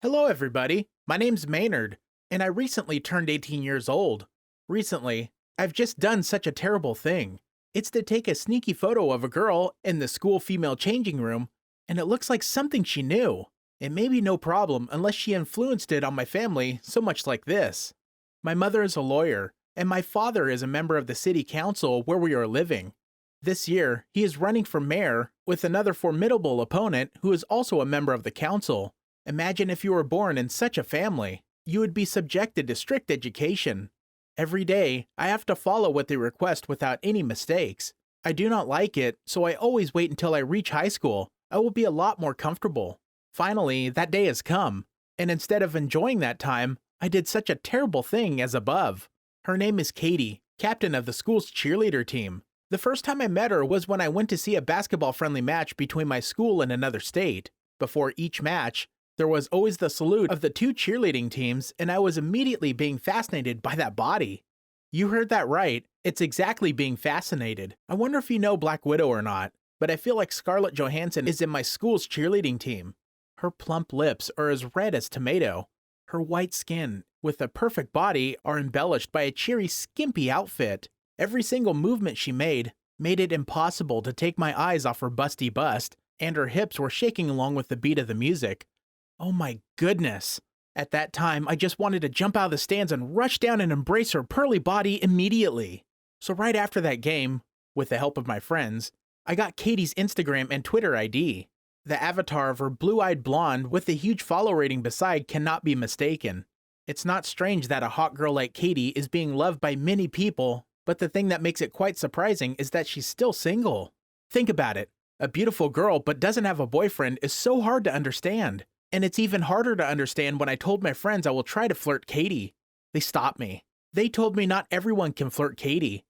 Hello, everybody. My name's Maynard, and I recently turned 18 years old. Recently, I've just done such a terrible thing. It's to take a sneaky photo of a girl in the school female changing room, and it looks like something she knew. It may be no problem unless she influenced it on my family so much like this. My mother is a lawyer, and my father is a member of the city council where we are living. This year, he is running for mayor with another formidable opponent who is also a member of the council. Imagine if you were born in such a family. You would be subjected to strict education. Every day, I have to follow what they request without any mistakes. I do not like it, so I always wait until I reach high school. I will be a lot more comfortable. Finally, that day has come, and instead of enjoying that time, I did such a terrible thing as above. Her name is Katie, captain of the school's cheerleader team. The first time I met her was when I went to see a basketball-friendly match between my school and another state. Before each match, there was always the salute of the two cheerleading teams, and I was immediately being fascinated by that body. You heard that right. It's exactly being fascinated. I wonder if you know Black Widow or not, but I feel like Scarlett Johansson is in my school's cheerleading team. Her plump lips are as red as tomato. Her white skin, with a perfect body, are embellished by a cheery, skimpy outfit. Every single movement she made it impossible to take my eyes off her busty bust, and her hips were shaking along with the beat of the music. Oh my goodness. At that time, I just wanted to jump out of the stands and rush down and embrace her pearly body immediately. So right after that game, with the help of my friends, I got Katie's Instagram and Twitter ID. The avatar of her blue-eyed blonde with the huge follow rating beside cannot be mistaken. It's not strange that a hot girl like Katie is being loved by many people, but the thing that makes it quite surprising is that she's still single. Think about it. A beautiful girl but doesn't have a boyfriend is so hard to understand. And it's even harder to understand when I told my friends I will try to flirt Katie. They stopped me. They told me not everyone can flirt Katie.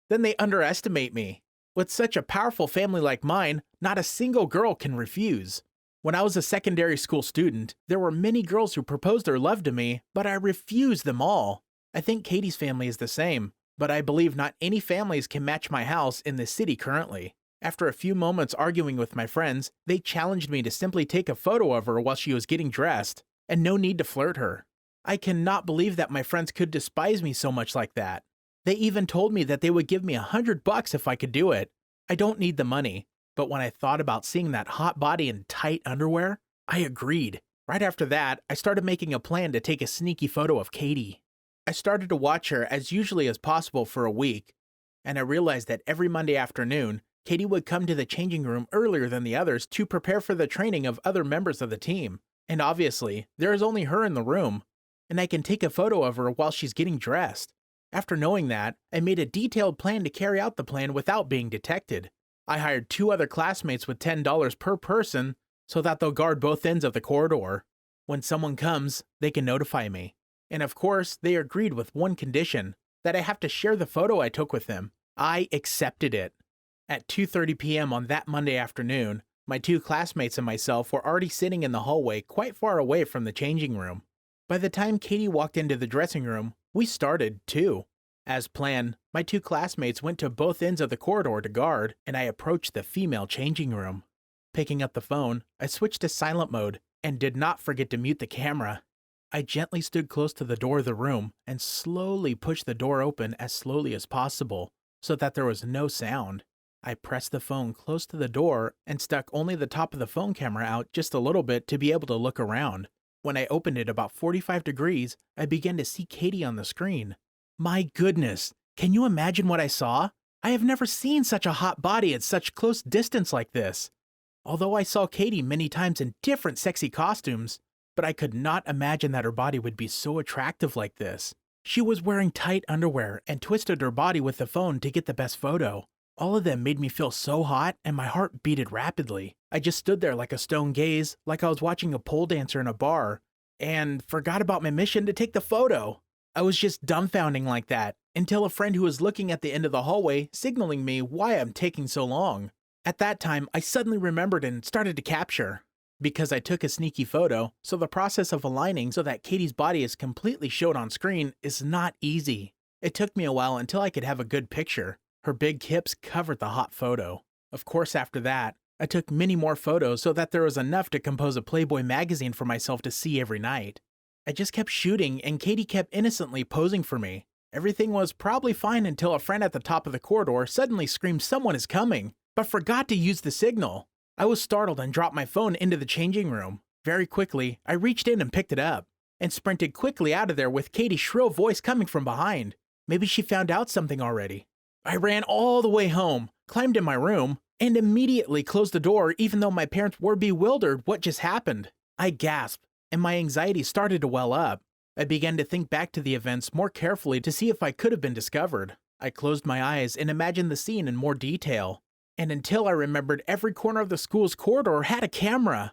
Then they underestimate me. With such a powerful family like mine, not a single girl can refuse. When I was a secondary school student, there were many girls who proposed their love to me, but I refused them all. I think Katie's family is the same, but I believe not any families can match my house in this city currently. After a few moments arguing with my friends, they challenged me to simply take a photo of her while she was getting dressed, and no need to flirt her. I cannot believe that my friends could despise me so much like that. They even told me that they would give me $100 if I could do it. I don't need the money, but when I thought about seeing that hot body in tight underwear, I agreed. Right after that, I started making a plan to take a sneaky photo of Katie. I started to watch her as usually as possible for a week, and I realized that every Monday afternoon, Katie would come to the changing room earlier than the others to prepare for the training of other members of the team. And obviously, there is only her in the room, and I can take a photo of her while she's getting dressed. After knowing that, I made a detailed plan to carry out the plan without being detected. I hired 2 other classmates with $10 per person so that they'll guard both ends of the corridor. When someone comes, they can notify me. And of course, they agreed with one condition, that I have to share the photo I took with them. I accepted it. At 2:30 p.m. on that Monday afternoon, my 2 classmates and myself were already sitting in the hallway quite far away from the changing room. By the time Katie walked into the dressing room, we started, too. As planned, my 2 classmates went to both ends of the corridor to guard, and I approached the female changing room. Picking up the phone, I switched to silent mode and did not forget to mute the camera. I gently stood close to the door of the room and slowly pushed the door open as slowly as possible so that there was no sound. I pressed the phone close to the door and stuck only the top of the phone camera out just a little bit to be able to look around. When I opened it about 45 degrees, I began to see Katie on the screen. My goodness, can you imagine what I saw? I have never seen such a hot body at such close distance like this. Although I saw Katie many times in different sexy costumes, but I could not imagine that her body would be so attractive like this. She was wearing tight underwear and twisted her body with the phone to get the best photo. All of them made me feel so hot and my heart beated rapidly. I just stood there like a stone gaze, like I was watching a pole dancer in a bar, and forgot about my mission to take the photo. I was just dumbfounding like that, until a friend who was looking at the end of the hallway signaling me why I'm taking so long. At that time, I suddenly remembered and started to capture. Because I took a sneaky photo, so the process of aligning so that Katie's body is completely showed on screen is not easy. It took me a while until I could have a good picture. Her big hips covered the hot photo. Of course, after that, I took many more photos so that there was enough to compose a Playboy magazine for myself to see every night. I just kept shooting, and Katie kept innocently posing for me. Everything was probably fine until a friend at the top of the corridor suddenly screamed someone is coming, but forgot to use the signal. I was startled and dropped my phone into the changing room. Very quickly, I reached in and picked it up, and sprinted quickly out of there with Katie's shrill voice coming from behind. Maybe she found out something already. I ran all the way home, climbed in my room, and immediately closed the door even though my parents were bewildered what just happened. I gasped, and my anxiety started to well up. I began to think back to the events more carefully to see if I could have been discovered. I closed my eyes and imagined the scene in more detail. And until I remembered every corner of the school's corridor had a camera.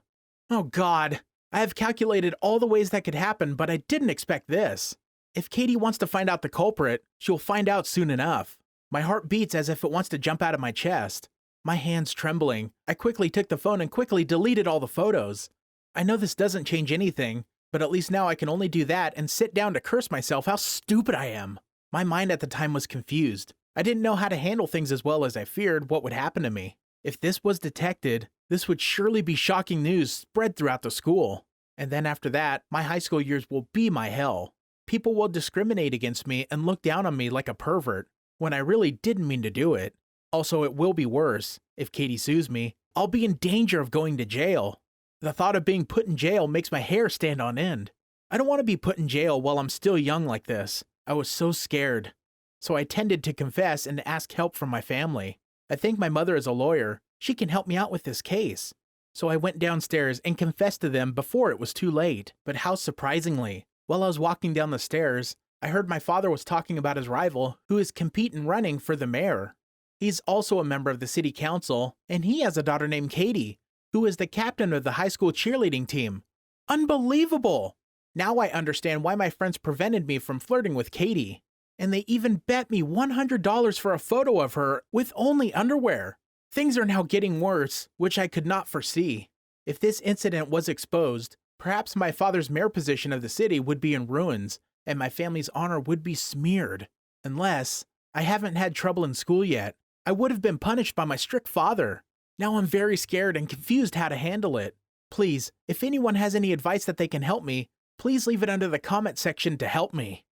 Oh God, I have calculated all the ways that could happen, but I didn't expect this. If Katie wants to find out the culprit, she'll find out soon enough. My heart beats as if it wants to jump out of my chest. My hands trembling, I quickly took the phone and quickly deleted all the photos. I know this doesn't change anything, but at least now I can only do that and sit down to curse myself how stupid I am. My mind at the time was confused. I didn't know how to handle things as well as I feared what would happen to me. If this was detected, this would surely be shocking news spread throughout the school. And then after that, my high school years will be my hell. People will discriminate against me and look down on me like a pervert, when I really didn't mean to do it. Also, it will be worse. If Katie sues me, I'll be in danger of going to jail. The thought of being put in jail makes my hair stand on end. I don't want to be put in jail while I'm still young like this. I was so scared. So I tended to confess and ask help from my family. I think my mother is a lawyer. She can help me out with this case. So I went downstairs and confessed to them before it was too late. But how surprisingly, while I was walking down the stairs, I heard my father was talking about his rival who is competing running for the mayor. He's also a member of the city council, and he has a daughter named Katie, who is the captain of the high school cheerleading team. Unbelievable! Now I understand why my friends prevented me from flirting with Katie. And they even bet me $100 for a photo of her with only underwear. Things are now getting worse, which I could not foresee. If this incident was exposed, perhaps my father's mayor position of the city would be in ruins, and my family's honor would be smeared. Unless I haven't had trouble in school yet, I would have been punished by my strict father. Now I'm very scared and confused how to handle it. Please, if anyone has any advice that they can help me, please leave it under the comment section to help me.